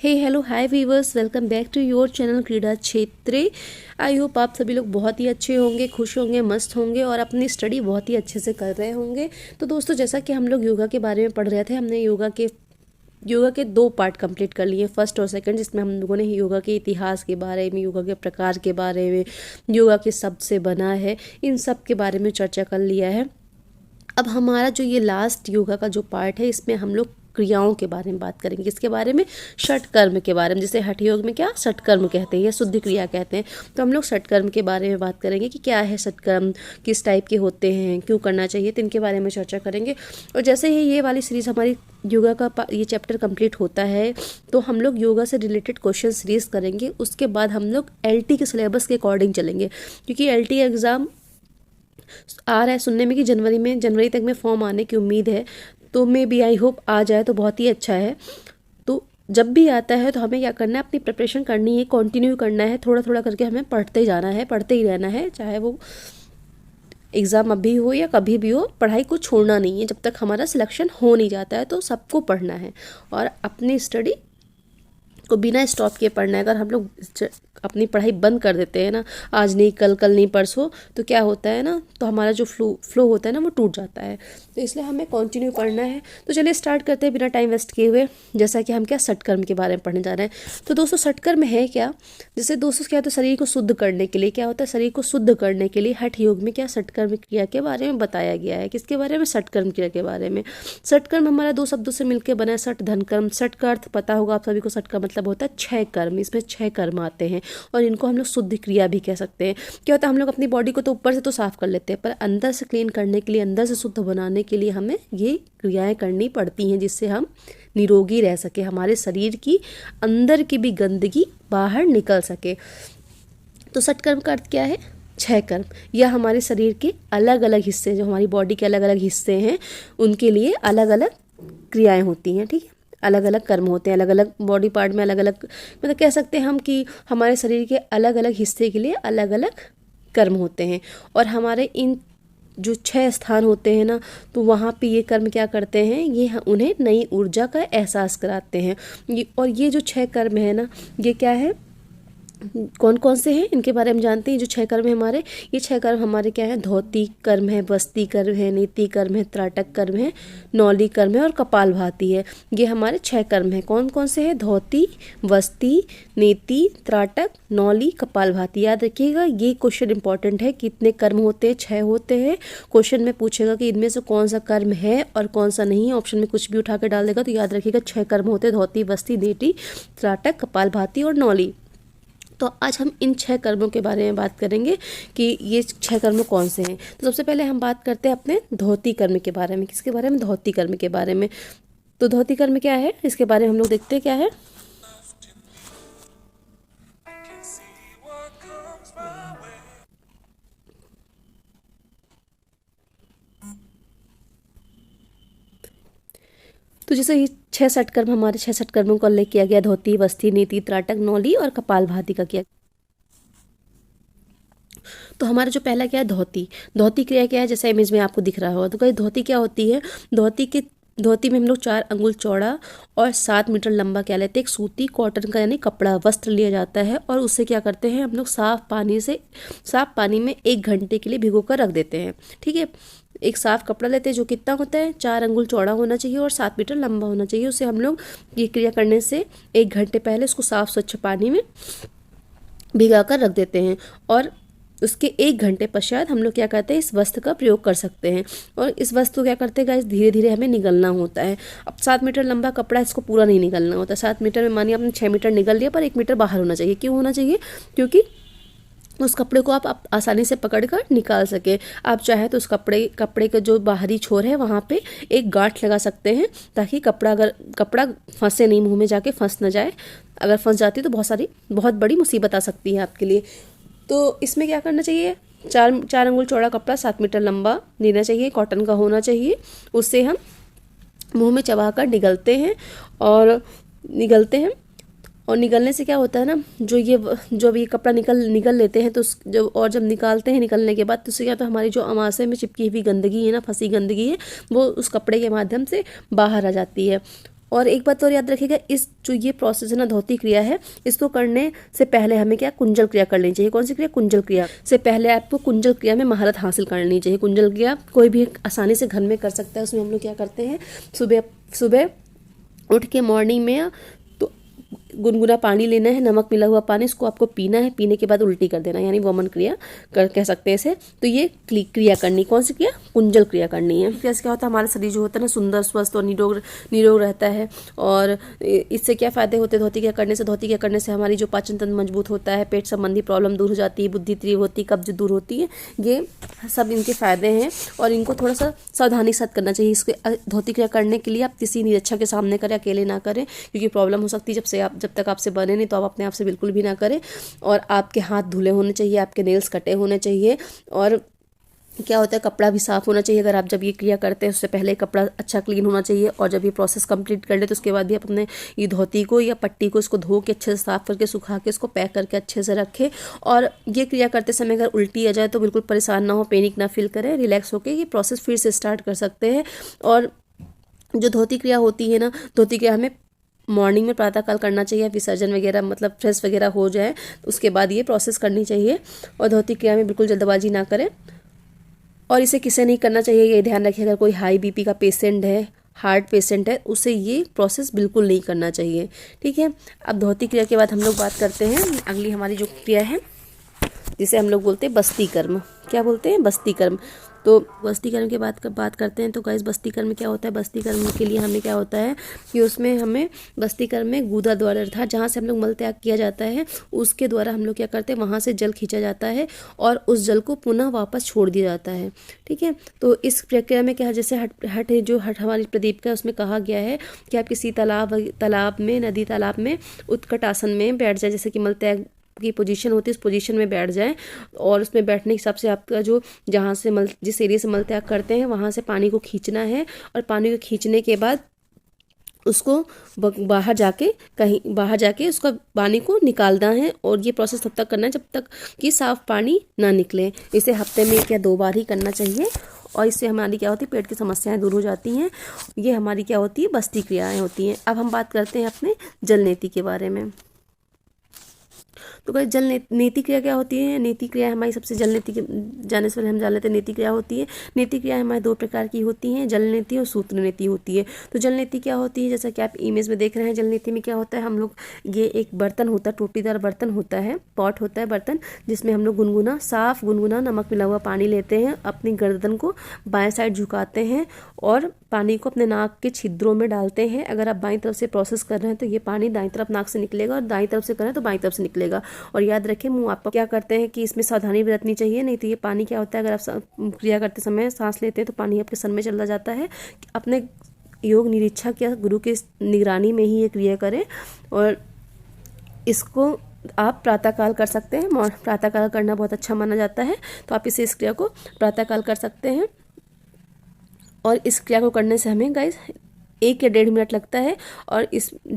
Hey hello hi viewers, welcome back to your channel Krida Kshetra. I hope आप सभी लोग बहुत ही अच्छे होंगे, खुश होंगे, मस्त होंगे और अपनी स्टडी बहुत ही अच्छे से कर रहे होंगे। तो दोस्तों, जैसा कि हम लोग योगा के बारे में पढ़ रहे थे, हमने योगा के 2 पार्ट कंप्लीट कर लिए, फर्स्ट और सेकंड, जिसमें हम लोगों ने योगा के इतिहास के बारे में, योगा के प्रकार के बारे में, योगा किस शब्द से बना है, इन सब के बारे में चर्चा कर लिया है। अब हमारा जो ये लास्ट योगा का जो पार्ट है, इसमें हम लोग क्रियाओं के बारे में बात करेंगे। इसके बारे में षट कर्म के बारे में, जैसे हठ योग में क्या षट कर्म कहते हैं या शुद्ध क्रिया कहते हैं, तो हम लोग षट कर्म के बारे में बात करेंगे कि क्या है षट कर्म, किस टाइप के होते हैं, क्यों करना चाहिए, तो इनके बारे में चर्चा करेंगे। और जैसे ही ये वाली सीरीज़ हमारी योगा का ये चैप्टर कंप्लीट होता है, तो हम लोग योगा से रिलेटेड क्वेश्चन सीरीज करेंगे। उसके बाद हम लोग LT के सिलेबस के अकॉर्डिंग चलेंगे, क्योंकि LT एग्ज़ाम आ रहा है सुनने में कि जनवरी तक में फॉर्म आने की उम्मीद है। तो मे बी आई होप आ जाए तो बहुत ही अच्छा है। तो जब भी आता है तो हमें क्या करना है, अपनी प्रिपरेशन करनी है, कंटिन्यू करना है, थोड़ा थोड़ा करके हमें पढ़ते जाना है, पढ़ते ही रहना है, चाहे वो एग्ज़ाम अभी हो या कभी भी हो। पढ़ाई को छोड़ना नहीं है, जब तक हमारा सिलेक्शन हो नहीं जाता है तो सबको पढ़ना है और अपनी स्टडी को बिना स्टॉप किए पढ़ना है। अगर हम लोग अपनी पढ़ाई बंद कर देते हैं ना, आज नहीं कल नहीं परसों, तो क्या होता है ना, तो हमारा जो फ्लो होता है ना, वो टूट जाता है। तो इसलिए हमें कंटिन्यू करना है। तो चलिए स्टार्ट करते हैं बिना टाइम वेस्ट किए हुए। जैसा कि हम क्या षटकर्म के बारे में पढ़ने जा रहे हैं। तो दोस्तों, षटकर्म है क्या? जैसे दोस्तों क्या होता है, शरीर को शुद्ध करने के लिए क्या होता है, शरीर को शुद्ध करने के लिए हठ योग में क्या षटकर्म क्रिया के बारे में बताया गया है। किसके बारे में? षटकर्म क्रिया के बारे में। षटकर्म हमारा 2 शब्दों से मिलकर बना है, षट धन कर्म। षट का अर्थ पता होगा आप सभी को, षट का मतलब होता है 6 कर्म। इसमें 6 कर्म आते हैं और इनको हम लोग शुद्ध क्रिया भी कह सकते हैं। क्या होता है, हम लोग अपनी बॉडी को तो ऊपर से तो साफ कर लेते हैं, पर अंदर से क्लीन करने के लिए, अंदर से शुद्ध बनाने के लिए हमें ये क्रियाएं करनी पड़ती हैं, जिससे हम निरोगी रह सके, हमारे शरीर की अंदर की भी गंदगी बाहर निकल सके। तो षटकर्म का अर्थ क्या है? 6 कर्म, या हमारे शरीर के अलग अलग हिस्से, जो हमारी बॉडी के अलग अलग हिस्से हैं, उनके लिए अलग अलग क्रियाएं होती हैं। ठीक है, अलग अलग कर्म होते हैं, अलग अलग बॉडी पार्ट में अलग अलग, मतलब कह सकते हैं हम कि हमारे शरीर के अलग अलग हिस्से के लिए अलग अलग कर्म होते हैं। और हमारे इन जो 6 स्थान होते हैं ना, तो वहाँ पे ये कर्म क्या करते हैं, ये उन्हें नई ऊर्जा का एहसास कराते हैं। और ये जो 6 कर्म है ना, ये क्या है, कौन कौन से हैं इनके बारे में जानते हैं। जो 6 कर्म है हमारे, ये 6 कर्म हमारे क्या है, धौती कर्म है, वस्ती कर्म है, नीति कर्म है, त्राटक कर्म है, नौली कर्म है और कपालभाति है। ये हमारे 6 कर्म हैं। कौन कौन से हैं? धौती, वस्ती, नीति, त्राटक, नौली, कपालभाति। याद रखिएगा, ये क्वेश्चन इंपॉर्टेंट है। कितने कर्म होते हैं? 6 होते हैं। क्वेश्चन में पूछेगा कि इनमें से कौन सा कर्म है और कौन सा नहीं है, ऑप्शन में कुछ भी उठा के डाल देगा, तो याद रखिएगा 6 कर्म होते हैं, धौती, वस्ती, नीति, त्राटक, कपालभाति और नौली। तो आज हम इन 6 कर्मों के बारे में बात करेंगे कि ये 6 कर्म कौन से हैं। तो सबसे पहले हम बात करते हैं अपने धौती कर्म के बारे में। किसके बारे में? धौती कर्म के बारे में। तो धौती कर्म क्या है, इसके बारे में हम लोग देखते हैं क्या है। तो जैसे ये 6 षटकर्म, हमारे 6 षटकर्मों का उल्लेख किया गया, धौती, वस्ती, नीति, त्राटक, नौली और कपालभाति का किया। तो हमारा जो पहला क्या है, धौती। धौती क्रिया क्या है, जैसे इमेज में आपको दिख रहा होगा। तो कहीं धौती क्या होती है? धोती में हम लोग 4 अंगुल चौड़ा और 7 मीटर लंबा क्या लेते हैं, एक सूती कॉटन का यानी कपड़ा वस्त्र लिया जाता है और उससे क्या करते हैं, हम लोग साफ पानी में 1 घंटे के लिए भिगो कर रख देते हैं। ठीक है, एक साफ कपड़ा लेते हैं जो कितना होता है, 4 अंगुल चौड़ा होना चाहिए और 7 मीटर लंबा होना चाहिए। उसे हम लोग ये क्रिया करने से 1 घंटे पहले उसको साफ स्वच्छ पानी में भिगा कर रख देते हैं और उसके 1 घंटे पश्चात हम लोग क्या करते हैं, इस वस्त्र का प्रयोग कर सकते हैं। और इस वस्त्र को क्या करते हैं गाइस, धीरे धीरे हमें निगलना होता है। अब 7 मीटर लंबा कपड़ा, इसको पूरा नहीं निगलना होता। 7 मीटर में मानिए आपने 6 मीटर निगल लिया, पर 1 मीटर बाहर होना चाहिए। क्यों होना चाहिए? क्योंकि उस कपड़े को आप आसानी से पकड़कर निकाल सके। आप चाहे तो उस कपड़े का जो बाहरी छोर है वहाँ पे एक गांठ लगा सकते हैं, ताकि कपड़ा फंसे नहीं, मुंह में जाके फंस न जाए। अगर फंस जाती तो बहुत बड़ी मुसीबत आ सकती है आपके लिए। तो इसमें क्या करना चाहिए, 4 अंगुल चौड़ा कपड़ा 7 मीटर लंबा लेना चाहिए, कॉटन का होना चाहिए। उससे हम मुंह में चबाकर निगलते हैं और निगलने से क्या होता है ना, जो ये कपड़ा निगल लेते हैं, तो जब निकालते हैं निकलने के बाद, तो उससे क्या होता है, हमारी जो अमाशय में चिपकी हुई गंदगी है ना, फंसी गंदगी है, वो उस कपड़े के माध्यम से बाहर आ जाती है। और एक बात और याद रखिएगा, इस जो ये प्रोसेस है ना, धोती क्रिया है, इसको करने से पहले हमें क्या कुंजल क्रिया कर लेनी चाहिए। कौन सी क्रिया? कुंजल क्रिया से पहले आपको कुंजल क्रिया में महारत हासिल कर लेनी चाहिए। कुंजल क्रिया कोई भी आसानी से घर में कर सकता है। उसमें हम लोग क्या करते हैं, सुबह सुबह उठ के मॉर्निंग में तो गुनगुना पानी लेना है, नमक मिला हुआ पानी, इसको आपको पीना है। पीने के बाद उल्टी कर देना, यानी वमन क्रिया कह सकते हैं इसे। तो ये क्रिया करनी, कौन सी क्रिया? कुंजल क्रिया करनी है। इससे क्या होता है, हमारा शरीर जो होता है ना सुंदर, स्वस्थ और निरोग रहता है। और इससे क्या फायदे होते हैं धोती क्रिया करने से? धोती क्रिया करने से हमारी जो पाचन तंत्र मजबूत होता है, पेट संबंधी प्रॉब्लम दूर हो जाती है, बुद्धि तीव्र होती है, कब्ज दूर होती है। ये सब इनके फायदे हैं और इनको थोड़ा सा सावधानी के साथ करना चाहिए। इसके धोती क्रिया करने के लिए आप किसी निरीक्षक के सामने करें, अकेले ना करें, क्योंकि प्रॉब्लम हो सकती है जब तक आपसे बने नहीं, तो आप अपने आप से बिल्कुल भी ना करें। और आपके हाथ धुले होने चाहिए, आपके नेल्स कटे होने चाहिए, और क्या होता है कपड़ा भी साफ़ होना चाहिए। अगर आप जब ये क्रिया करते हैं उससे पहले कपड़ा अच्छा क्लीन होना चाहिए। और जब ये प्रोसेस कंप्लीट कर ले तो उसके बाद भी आप अपने ये धोती को या पट्टी को इसको धो के अच्छे से साफ़ करके सुखा के इसको पैक करके अच्छे से रखें। और ये क्रिया करते समय अगर उल्टी आ जाए तो बिल्कुल परेशान ना हो, पैनिक ना फील करें, रिलैक्स होकर ये प्रोसेस फिर से स्टार्ट कर सकते हैं। और जो धोती क्रिया होती है ना, धोती क्रिया हमें मॉर्निंग में प्रातःकाल करना चाहिए। विसर्जन वगैरह मतलब फ्रेश वगैरह हो जाए उसके बाद ये प्रोसेस करनी चाहिए। और धोती क्रिया में बिल्कुल जल्दबाजी ना करें। और इसे किसे नहीं करना चाहिए ये ध्यान रखिए। अगर कोई हाई बीपी का पेशेंट है, हार्ट पेशेंट है, उसे ये प्रोसेस बिल्कुल नहीं करना चाहिए। ठीक है। अब धोती क्रिया के बाद हम लोग बात करते हैं अगली हमारी जो क्रिया है, जिसे हम लोग बोलते हैं बस्ती कर्म। क्या बोलते हैं? बस्ती कर्म। तो बस्ती कर्म के बात करते हैं। तो गाइस बस्ती कर्म क्या होता है? बस्ती कर्म के लिए हमें क्या होता है कि उसमें हमें बस्ती कर्म में गूदा द्वारा था, जहाँ से हम लोग मल त्याग किया जाता है, उसके द्वारा हम लोग क्या करते हैं, वहाँ से जल खींचा जाता है और उस जल को पुनः वापस छोड़ दिया जाता है। ठीक है। तो इस प्रक्रिया में क्या है, जैसे हट हमारी प्रदीप का उसमें कहा गया है कि आप किसी तालाब में, नदी तालाब में उत्कट आसन में बैठ जाए, जैसे कि मल त्याग की पोजीशन होती है, इस पोजीशन में बैठ जाएं। और उसमें बैठने के हिसाब से आपका जो जहाँ से जिस एरिया से मल त्याग करते हैं वहाँ से पानी को खींचना है। और पानी को खींचने के बाद उसको बाहर जाके उसका पानी को निकालना है। और ये प्रोसेस तब तक करना है जब तक कि साफ पानी ना निकले। इसे हफ्ते में 1 या 2 बार ही करना चाहिए। और इससे हमारी क्या होती है, पेट की समस्याएं दूर हो जाती हैं। ये हमारी क्या होती है, बस्ती क्रियाएं होती हैं। अब हम बात करते हैं अपने जल नीति के बारे में। तो गाइस जल नीति क्रिया क्या होती है? नीति क्रिया हमारी सबसे जल नीति के जाने से पहले हम जान लेते हैं नीति क्रिया होती है। नीति क्रिया हमारे 2 प्रकार की होती हैं, जल नीति और सूत्र नीति होती है। तो जल नीति क्या होती है, जैसा कि आप इमेज में देख रहे हैं, जल नीति में क्या होता है, हम लोग ये एक बर्तन होता है, टोटीदार बर्तन होता है, पॉट होता है बर्तन, जिसमें हम लोग साफ गुनगुना नमक मिला हुआ पानी लेते हैं, अपनी गर्दन को बाएं साइड झुकाते हैं और पानी को अपने नाक के छिद्रों में डालते हैं। अगर आप बाईं तरफ से प्रोसेस कर रहे हैं तो ये पानी दाईं तरफ नाक से निकलेगा, और दाईं तरफ से कर रहे हैं तो बाईं तरफ से निकलेगा। और याद रखें मुंह आप क्या करते हैं कि इसमें सावधानी बरतनी चाहिए, नहीं तो ये पानी क्या होता है, अगर आप क्रिया करते समय सांस लेते हैं तो पानी आपके सर में चला जाता है। अपने योग निरीक्षक या गुरु की निगरानी में ही ये क्रिया करें। और इसको आप प्रातःकाल कर सकते हैं, प्रातःकाल करना बहुत अच्छा माना जाता है, तो आप इस क्रिया को प्रातःकाल कर सकते हैं। और इस क्रिया को करने से हमें गाइस 1 या 1.5 मिनट लगता है। और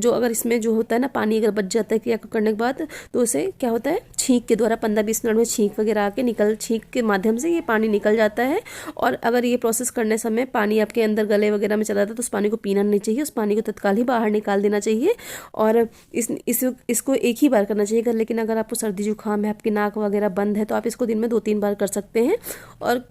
अगर इसमें जो होता है ना, पानी अगर बच जाता है क्रिया को करने के बाद, तो उसे क्या होता है, छींक के द्वारा 15-20 मिनट में छींक वगैरह आके छींक के माध्यम से ये पानी निकल जाता है। और अगर ये प्रोसेस करने समय पानी आपके अंदर गले वगैरह में चला जाता है तो उस पानी को पीना नहीं चाहिए, उस पानी को तत्काल ही बाहर निकाल देना चाहिए। और इसको 1 ही बार करना चाहिए। लेकिन अगर आपको सर्दी जुकाम है, आपकी नाक वगैरह बंद है, तो आप इसको दिन में 2-3 बार कर सकते हैं। और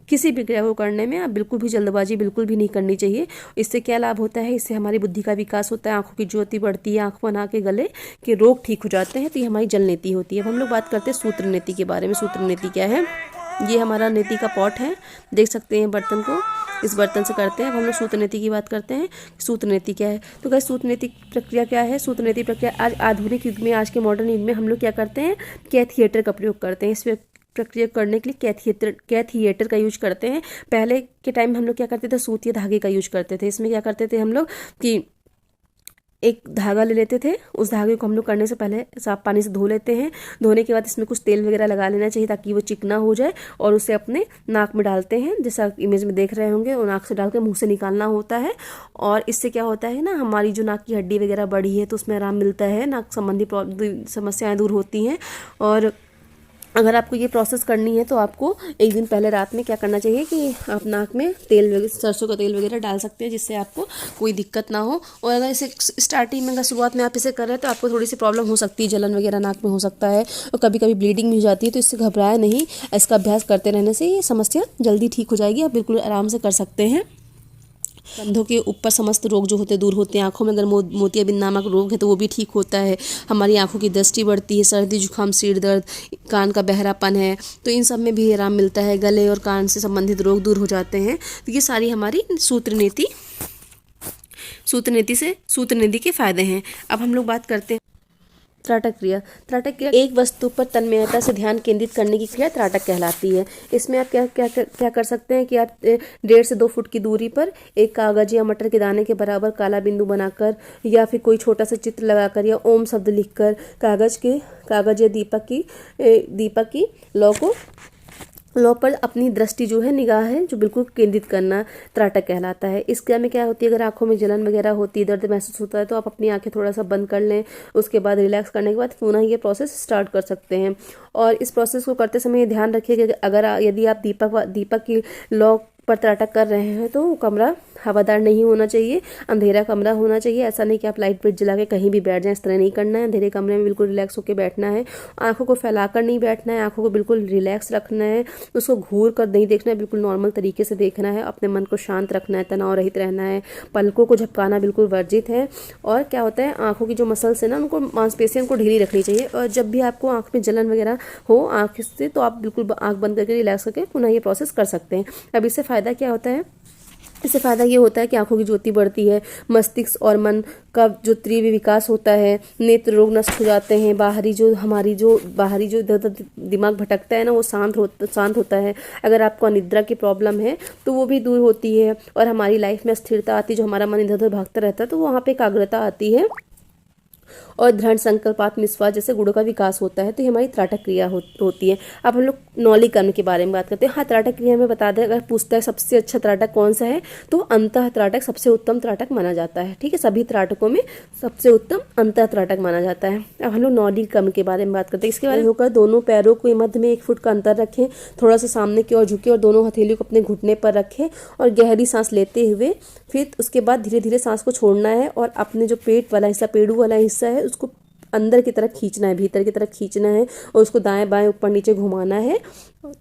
किसी भी क्रिया को करने में आप बिल्कुल भी जल्दबाजी बिल्कुल भी नहीं करनी चाहिए। इससे क्या लाभ होता है, इससे हमारी बुद्धि का विकास होता है, आंखों की ज्योति बढ़ती है, आंख बना के गले के रोग ठीक हो जाते हैं। तो ये हमारी जल नीति होती है। अब हम लोग बात करते हैं सूत्र नीति के बारे में। सूत्र नीति क्या है? ये हमारा नीति का पॉट है, देख सकते हैं बर्तन को, इस बर्तन से करते हैं। अब हम लोग सूत्र नीति की बात करते हैं। सूत्र नीति क्या है? तो गाइस सूत्र नीति प्रक्रिया क्या है? सूत्र नीति प्रक्रिया आज आधुनिक युग में, आज के मॉडर्न युग में हम लोग क्या करते हैं, कैथिएटर का प्रयोग करते हैं। इस प्रक्रिया करने के लिए कैथिएटर का यूज करते हैं। पहले के टाइम में हम लोग क्या करते थे, सूती धागे का यूज करते थे। इसमें क्या करते थे हम लोग कि एक धागा ले लेते थे, उस धागे को हम लोग करने से पहले साफ पानी से धो लेते हैं। धोने के बाद इसमें कुछ तेल वगैरह लगा लेना चाहिए ताकि वो चिकना हो जाए। और उसे अपने नाक में डालते हैं, जैसा इमेज में देख रहे होंगे, और नाक से डाल के मुंह से निकालना होता है। और इससे क्या होता है ना, हमारी जो नाक की हड्डी वगैरह बढ़ी है तो उसमें आराम मिलता है, नाक संबंधी समस्याएं दूर होती हैं। और अगर आपको ये प्रोसेस करनी है तो आपको एक दिन पहले रात में क्या करना चाहिए कि आप नाक में तेल वगैरह, सरसों का तेल वगैरह डाल सकते हैं, जिससे आपको कोई दिक्कत ना हो। और अगर इसे स्टार्टिंग में, अगर शुरुआत में आप इसे कर रहे हैं तो आपको थोड़ी सी प्रॉब्लम हो सकती है, जलन वगैरह नाक में हो सकता है और कभी कभी ब्लीडिंग भी हो जाती है, तो इससे घबराए नहीं। इसका अभ्यास करते रहने से ये समस्या जल्दी ठीक हो जाएगी, आप बिल्कुल आराम से कर सकते हैं। कंधों के ऊपर समस्त रोग जो होते हैं दूर होते हैं। आंखों में अगर मोतियाबिंद नामक रोग है तो वो भी ठीक होता है। हमारी आंखों की दृष्टि बढ़ती है। सर्दी जुकाम, सिर दर्द, कान का बहरापन है तो इन सब में भी आराम मिलता है। गले और कान से संबंधित रोग दूर हो जाते हैं। तो ये सारी हमारी सूत्र नीति के फायदे हैं। अब हम लोग बात करते हैं त्राटक क्रिया। त्राटक क्रिया एक वस्तु पर तन्मयता से ध्यान केंद्रित करने की क्रिया त्राटक कहलाती है। इसमें आप क्या कर सकते हैं कि आप 1.5 से 2 फुट की दूरी पर एक कागज या मटर के दाने के बराबर काला बिंदु बनाकर या फिर कोई छोटा सा चित्र लगाकर या ओम शब्द लिखकर कागज या दीपक की लौ पर अपनी दृष्टि जो है, निगाह है जो बिल्कुल केंद्रित करना त्राटक कहलाता है। इस क्रिया में क्या होती है, अगर आंखों में जलन वगैरह होती है, दर्द महसूस होता है तो आप अपनी आंखें थोड़ा सा बंद कर लें। उसके बाद रिलैक्स करने के बाद पुनः ये प्रोसेस स्टार्ट कर सकते हैं। और इस प्रोसेस को करते समय ध्यान रखिए कि यदि आप दीपक की लौ पर त्राटक कर रहे हैं तो कमरा हवादार नहीं होना चाहिए, अंधेरा कमरा होना चाहिए। ऐसा नहीं कि आप लाइट वेट जला के कहीं भी बैठ जाएं, इस तरह नहीं करना है। अंधेरे कमरे में बिल्कुल रिलैक्स होकर बैठना है। आंखों को फैलाकर नहीं बैठना है, आंखों को बिल्कुल रिलैक्स रखना है। उसको घूर कर नहीं देखना है, बिल्कुल नॉर्मल तरीके से देखना है। अपने मन को शांत रखना है, तनाव रहित रहना है। पलकों को झपकाना बिल्कुल वर्जित है। और क्या होता है, आंखों की जो मसल्स है ना, उनको मांसपेशियों को ढीली रखनी चाहिए। और जब भी आपको आंख में जलन वगैरह हो आंख से, तो आप बिल्कुल आंख बंद करके रिलैक्स करके पुनः ये प्रोसेस कर सकते हैं। अब इससे फायदा क्या होता है, इससे फ़ायदा ये होता है कि आंखों की ज्योति बढ़ती है, मस्तिष्क और मन का जो तीव्र विकास होता है, नेत्र रोग नष्ट हो जाते हैं, बाहरी जो दिमाग भटकता है ना, वो शांत होता है। अगर आपको अनिद्रा की प्रॉब्लम है तो वो भी दूर होती है और हमारी लाइफ में स्थिरता आती है। जो हमारा मन इधर उधर भागता रहता है तो वहाँ पे एकाग्रता आती है और दृढ़ संकल्प, आत्मविश्वास जैसे गुणों का विकास होता है। तो ये हमारी त्राटक क्रिया होती है। अब हम लोग नौली कर्म के बारे में बात करते हैं। हाँ, त्राटक क्रिया में बता दें, अगर पूछता है सबसे अच्छा त्राटक कौन सा है तो अंतः त्राटक सबसे उत्तम त्राटक माना जाता है। ठीक है, सभी त्राटकों में सबसे उत्तम अंतः त्राटक माना जाता है। अब हम लोग नौली कर्म के बारे में बात करते हैं। इसके बारे में होकर दोनों पैरों को मध्य में 1 फुट का अंतर रखें, थोड़ा सा सामने की ओर झुके और दोनों हथेलियों को अपने घुटने पर रखें और गहरी सांस लेते हुए फिर उसके बाद धीरे धीरे सांस को छोड़ना है और अपने जो पेट वाला हिस्सा, पेड़ू वाला हिस्सा है, उसको अंदर की तरफ खींचना है, भीतर की तरफ खींचना है और उसको दाएं बाएं ऊपर नीचे घुमाना है।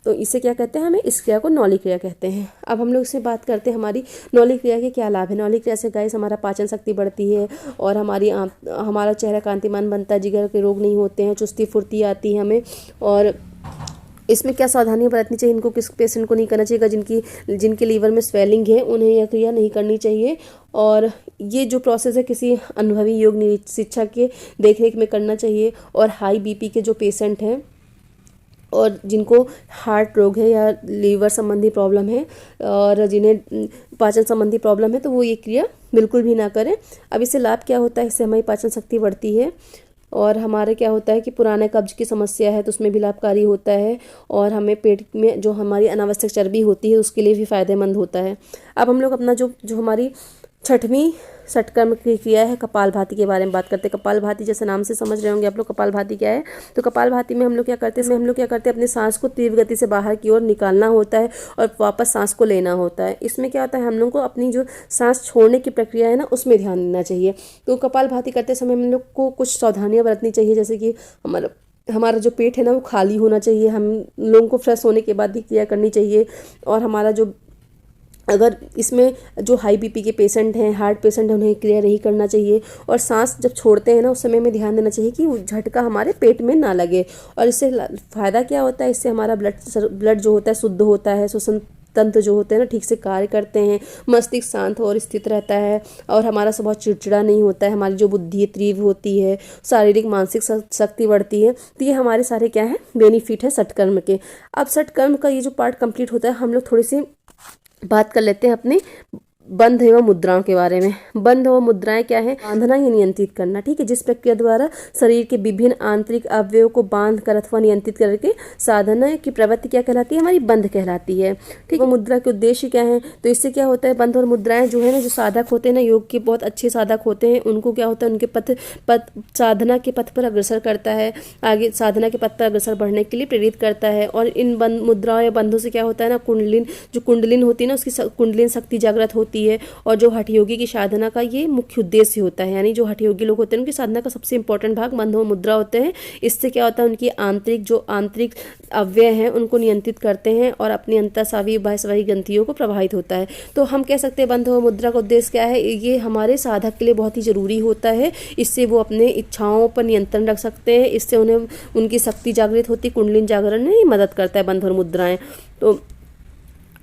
तो इसे क्या कहते हैं, हमें इस क्रिया को नौली क्रिया कहते हैं। अब हम लोग इससे बात करते हैं हमारी नौली क्रिया के क्या लाभ है। नौली क्रिया से गाइस हमारा पाचन शक्ति बढ़ती है और हमारा चेहरा कांतिमान बनता है, जिगर के रोग नहीं होते हैं, चुस्ती फुर्ती आती है हमें। और इसमें क्या सावधानियां बरतनी चाहिए, इनको किस पेशेंट को नहीं करना चाहिए, जिनके लीवर में स्वेलिंग है उन्हें यह क्रिया नहीं करनी चाहिए। और ये जो प्रोसेस है किसी अनुभवी योग शिक्षक के देखरेख में करना चाहिए। और हाई बीपी के जो पेशेंट हैं और जिनको हार्ट रोग है या लीवर संबंधी प्रॉब्लम है और जिन्हें पाचन संबंधी प्रॉब्लम है तो वो ये क्रिया बिल्कुल भी ना करें। अब इससे लाभ क्या होता है, इससे हमारी पाचन शक्ति बढ़ती है और हमारे क्या होता है कि पुराने कब्ज की समस्या है तो उसमें भी लाभकारी होता है और हमें पेट में जो हमारी अनावश्यक चर्बी होती है उसके लिए भी फायदेमंद होता है। अब हम लोग अपना जो हमारी 6वीं षटकर्म की क्रिया है कपालभाति के बारे में बात करते हैं। कपालभाति जैसे नाम से समझ रहे होंगे आप लोग कपालभाति क्या है। तो कपालभाति में हम लोग क्या करते हैं, अपनी सांस को तीव्र गति से बाहर की ओर निकालना होता है और वापस सांस को लेना होता है। इसमें क्या होता है, हम लोग को अपनी जो सांस छोड़ने की प्रक्रिया है ना उसमें ध्यान देना चाहिए। तो कपालभाति करते समय हम लोग को कुछ सावधानियां बरतनी चाहिए, जैसे कि हमारा जो पेट है ना वो खाली होना चाहिए। हम लोगों को फ्रेश होने के बाद ही क्रिया करनी चाहिए। और हमारा जो अगर इसमें जो हाई बीपी के पेशेंट हैं, हार्ट पेशेंट हैं, उन्हें क्रिया नहीं करना चाहिए। और सांस जब छोड़ते हैं ना उस समय में ध्यान देना चाहिए कि वो झटका हमारे पेट में ना लगे। और इससे फ़ायदा क्या होता है, इससे हमारा ब्लड जो होता है शुद्ध होता है, श्वसन तंत्र जो होते हैं ना ठीक से कार्य करते हैं, मस्तिष्क शांत और स्थित रहता है और हमारा स्वभाव चिड़चिड़ा नहीं होता है। हमारी जो बुद्धि तीव्र होती है, शारीरिक मानसिक शक्ति बढ़ती है। तो ये हमारे सारे क्या है बेनिफिट है षटकर्म के। अब षटकर्म का ये जो पार्ट कंप्लीट होता है हम लोग थोड़ी सी बात कर लेते हैं अपने बंध एवं मुद्राओं के बारे में। बंध एवं मुद्राएं क्या है? बांधना या नियंत्रित करना। ठीक है, जिस प्रक्रिया द्वारा शरीर के विभिन्न आंतरिक अवयवों को बांध कर अथवा नियंत्रित करके साधना की प्रवृत्ति क्या कहलाती है? हमारी बंध कहलाती है। ठीक है, मुद्रा के उद्देश्य क्या है? तो इससे क्या होता है, बंध और मुद्राएं जो है ना, जो साधक होते हैं ना, योग के बहुत अच्छे साधक होते हैं, उनको क्या होता है, उनके पथ साधना के पथ पर अग्रसर करता है, आगे साधना के पथ पर अग्रसर बढ़ने के लिए प्रेरित करता है। और इन मुद्राओं या बंधों से क्या होता है ना, कुंडलिन होती है ना, उसकी कुंडलिन शक्ति जागृत होती है। और जो हठ योगी की साधना का ये मुख्य उद्देश्य होता है, यानी जो हठ योगी लोग होते हैं उनकी साधना का सबसे इंपॉर्टेंट भाग बंध और मुद्रा होते हैं। इससे क्या होता है, उनकी आंतरिक अवयव हैं उनको नियंत्रित करते हैं और अपनी अंतःस्रावी बाह्यस्रावी ग्रंथियों को प्रभावित होता है। तो हम कह सकते हैं बंध और मुद्रा का उद्देश्य क्या है? ये हमारे साधक के लिए बहुत ही जरूरी होता है। इससे वो अपने इच्छाओं पर नियंत्रण रख सकते हैं, इससे उन्हें उनकी शक्ति जागृत होती है, कुंडलिन जागरण में मदद करता है बंध और मुद्राएं। तो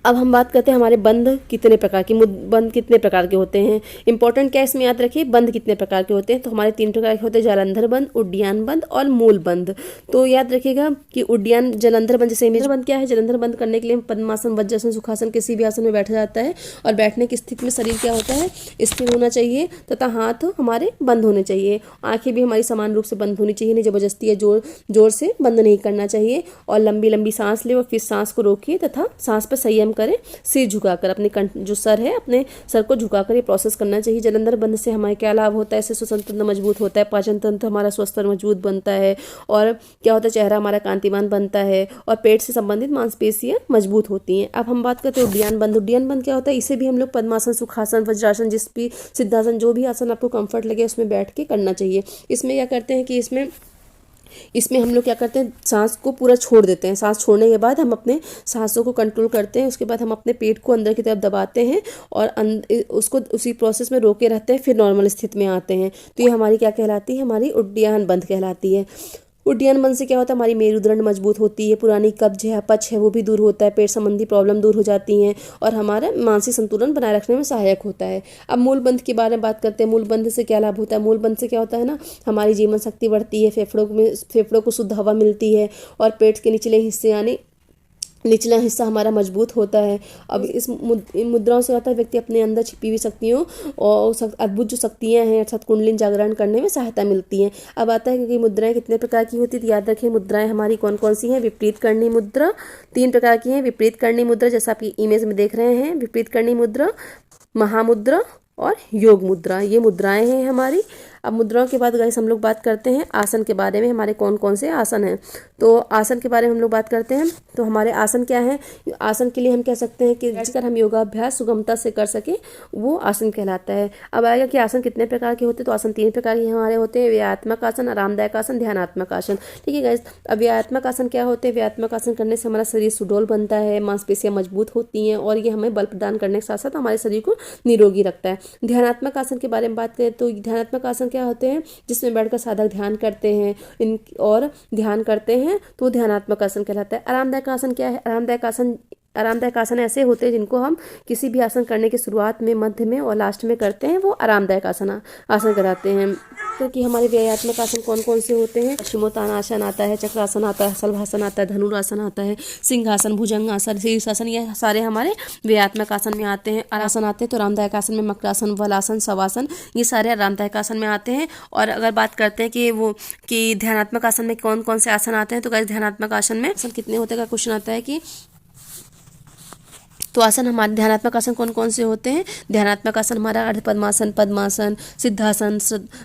अब हम बात करते हैं हमारे बंध कितने प्रकार के, बंध कितने प्रकार के होते हैं। इंपॉर्टेंट क्या इसमें याद रखिए, बंध कितने प्रकार के होते हैं। तो हमारे 3 प्रकार के होते हैं, जालंधर बंध, उड्डयन बंध और मूल बंध। तो याद रखिएगा कि उड्डयन जालंधर बंध, जैसे जलंधर बंध क्या है? जलंधर बंध करने के लिए पद्मासन, वज्रासन, सुखासन किसी भी आसन में बैठा जाता है और बैठने की स्थिति में शरीर क्या होता है? स्थिर होना चाहिए तथा हाथ हमारे बंद होने चाहिए। आंखें भी हमारी समान रूप से बंद होनी चाहिए, नहीं जबरदस्ती या जोर से बंद नहीं करना चाहिए। और लंबी लंबी सांस ले और फिर सांस को रोकिए तथा सांस पर संयम करें, सिर झुकाकर अपने जो सर है अपने सर को झुकाकर ये प्रोसेस करना चाहिए। जालंधर बंध से हमारे क्या लाभ होता है? इससे श्वसन तंत्र मजबूत होता है, पाचन तंत्र हमारा स्वस्थ और मजबूत बनता है, और क्या होता है, चेहरा हमारा कांतिमान बनता है, और पेट से संबंधित मांसपेशियां मजबूत होती हैं। अब हम बात करते हैं उड्डयन बंध। उड्डयन बंध क्या होता है? इसे भी हम लोग पद्मासन, सुखासन, वज्रासन, जिस भी सिद्धासन, जो भी आसन आपको कंफर्ट लगे उसमें बैठ के करना चाहिए। इसमें क्या करते हैं कि इसमें हम लोग क्या करते हैं, सांस को पूरा छोड़ देते हैं। सांस छोड़ने के बाद हम अपने सांसों को कंट्रोल करते हैं। उसके बाद हम अपने पेट को अंदर की तरफ दबाते हैं और उसको उसी प्रोसेस में रोके रहते हैं, फिर नॉर्मल स्थिति में आते हैं। तो ये हमारी क्या कहलाती है? हमारी उड्डयन बंध कहलाती है। उड्डयन बंध से क्या होता है? हमारी मेरुदंड मजबूत होती है, पुरानी कब्ज है, अपच है, वो भी दूर होता है, पेट संबंधी प्रॉब्लम दूर हो जाती हैं और हमारा मानसिक संतुलन बनाए रखने में सहायक होता है। अब मूल बंध के बारे में बात करते हैं। मूल बंध से क्या लाभ होता है? मूल बंध से क्या होता है ना, हमारी जीवन शक्ति बढ़ती है, फेफड़ों को शुद्ध हवा मिलती है और पेट के निचले हिस्से यानी निचला हिस्सा हमारा मजबूत होता है। अब इन मुद्राओं से होता है व्यक्ति अपने अंदर छिपी हुई शक्तियों और अद्भुत जो शक्तियां हैं अर्थात कुंडलिन जागरण करने में सहायता मिलती है। अब आता है कि मुद्राएं कितने प्रकार की होती है, तो याद रखें मुद्राएं हमारी कौन कौन सी हैं। विपरीत करनी मुद्रा 3 प्रकार की हैं। विपरीत करनी मुद्रा जैसा आप इमेज में देख रहे हैं, विपरीत करनी मुद्रा, महामुद्रा और योग मुद्रा, ये मुद्राएं हैं हमारी। अब मुद्राओं के बाद गाइस हम लोग बात करते हैं आसन के बारे में। हमारे कौन कौन से आसन हैं, तो आसन के बारे में हम लोग बात करते हैं। तो हमारे आसन क्या है? आसन के लिए हम कह सकते हैं कि जिसका हम योगाभ्यास सुगमता से कर सके वो आसन कहलाता है। अब आएगा कि आसन कितने प्रकार के होते हैं, तो आसन 3 प्रकार के हमारे होते हैं, व्यायात्मक आसन, आरामदायक आसन, ध्यानात्मक आसन। ठीक है गाइस, अब व्यायात्मक आसन क्या होते हैं? व्यायात्मक आसन करने से हमारा शरीर सुडौल बनता है, मांसपेशियां मजबूत होती हैं और ये हमें बल प्रदान करने के साथ साथ हमारे शरीर को निरोगी रखता है। ध्यानात्मक आसन के बारे में बात करें तो ध्यानात्मक आसन क्या होते हैं? जिसमें बैठकर साधक ध्यान करते हैं तो ध्यानात्मक आसन कहलाता है। आरामदायक आसन क्या है? आरामदायक आसन ऐसे होते हैं जिनको हम किसी भी आसन करने की शुरुआत में, मध्य में और लास्ट में करते हैं, वो आरामदायक आसन कहलाते हैं। क्योंकि हमारे व्यायात्मक आसन कौन कौन से होते हैं? पश्चिमोत्तानासन आता है, चक्रासन आता है, शलभासन आता है, धनुरासन आता है, सिंहासन, भुजंगासन, शीर्षासन, ये सारे हमारे व्यायात्मक आसन में आते हैं। आसन आते हैं तो आरामदायक आसन में मकरासन, वलासन, शवासन, ये सारे आरामदायक आसन में आते हैं। और अगर बात करते हैं कि ध्यानात्मक आसन में कौन कौन से आसन आते हैं, तो ध्यानात्मक आसन में आसन कितने होते हैं का क्वेश्चन आता है कि तो आसन हमारे ध्यानात्मक आसन कौन कौन से होते हैं? ध्यानात्मक आसन हमारा अर्ध पद्मासन, सिद्धासन,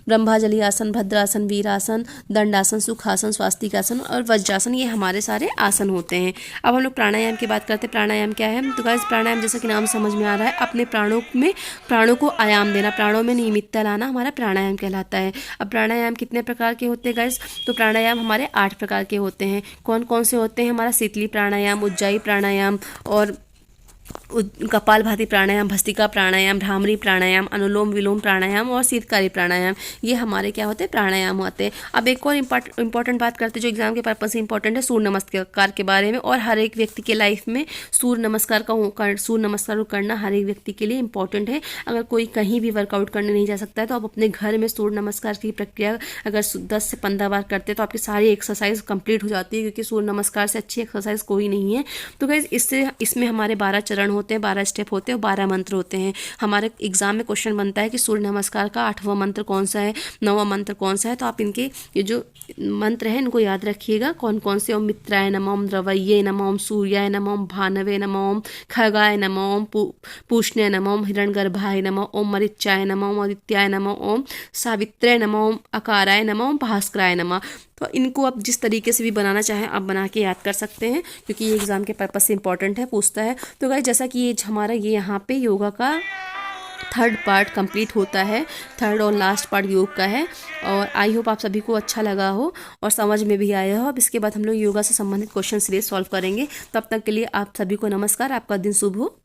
ब्रह्माजली आसन, भद्रासन, वीरासन, दंडासन, सुखासन, स्वास्तिकासन और वज्रासन, ये हमारे सारे आसन होते हैं। अब हम लोग प्राणायाम की बात करते हैं। प्राणायाम क्या है? तो गाइस प्राणायाम जैसा कि नाम समझ में आ रहा है, अपने प्राणों को आयाम देना, प्राणों में नियमितता लाना हमारा प्राणायाम कहलाता है। अब प्राणायाम कितने प्रकार के होते हैं गाइस? तो प्राणायाम हमारे 8 प्रकार के होते हैं। कौन कौन से होते हैं? हमारा शीतली प्राणायाम, उज्जाई प्राणायाम और कपालभाति प्राणायाम, भस्त्रिका प्राणायाम, भ्रामरी प्राणायाम, अनुलोम विलोम प्राणायाम और शीतकारी प्राणायाम, ये हमारे क्या होते हैं? प्राणायाम होते हैं। अब एक और इंपॉर्टेंट बात करते हैं जो एग्जाम के पर्पज से इंपॉर्टेंट है, सूर्य नमस्कार के बारे में। और हर एक व्यक्ति के लाइफ में सूर्य नमस्कार को करना हर एक व्यक्ति के लिए इंपॉर्टेंट है। अगर कोई कहीं भी वर्कआउट करने नहीं जा सकता है तो आप अपने घर में सूर्य नमस्कार की प्रक्रिया अगर 10 से 15 बार करते हैं तो आपकी सारी एक्सरसाइज कंप्लीट हो जाती है, क्योंकि सूर्य नमस्कार से अच्छी एक्सरसाइज कोई नहीं है। तो गाइस इसमें हमारे 12 चरण होते होते हैं, 12 स्टेप होते हैं और 12 मंत्र होते हैं। हमारे एग्जाम में क्वेश्चन बनता है कि सूर्य नमस्कार का 8वां मंत्र कौन सा है, 9वां मंत्र कौन सा है। तो आप इनके ये जो मंत्र है इनको याद रखिएगा कौन कौन से। ओम मित्राय नमः, ओम द्रवये नमः, ओम सूर्याय नमः, ओम भानवे नमः, ओम खगाय नमः, ओम पूष्णे नमः, ओम हिरण्यगर्भाय नमः, ओम मरीचाय नमः, ओम आदित्याय नमः, ओम सावित्र्य नमः, ओम अकाराय नमः, ओम भास्कराय नमः। तो इनको आप जिस तरीके से भी बनाना चाहें आप बना के याद कर सकते हैं, क्योंकि ये एग्जाम के पर्पज से इंपॉर्टेंट है, पूछता है। तो गाइस जैसा कि ये हमारा ये यहाँ पे योगा का थर्ड पार्ट कंप्लीट होता है, थर्ड और लास्ट पार्ट योग का है। और आई होप आप सभी को अच्छा लगा हो और समझ में भी आया हो। अब इसके बाद हम लोग योगा से संबंधित क्वेश्चन सीरीज सॉल्व करेंगे। तब तक के लिए आप सभी को नमस्कार, आपका दिन शुभ हो।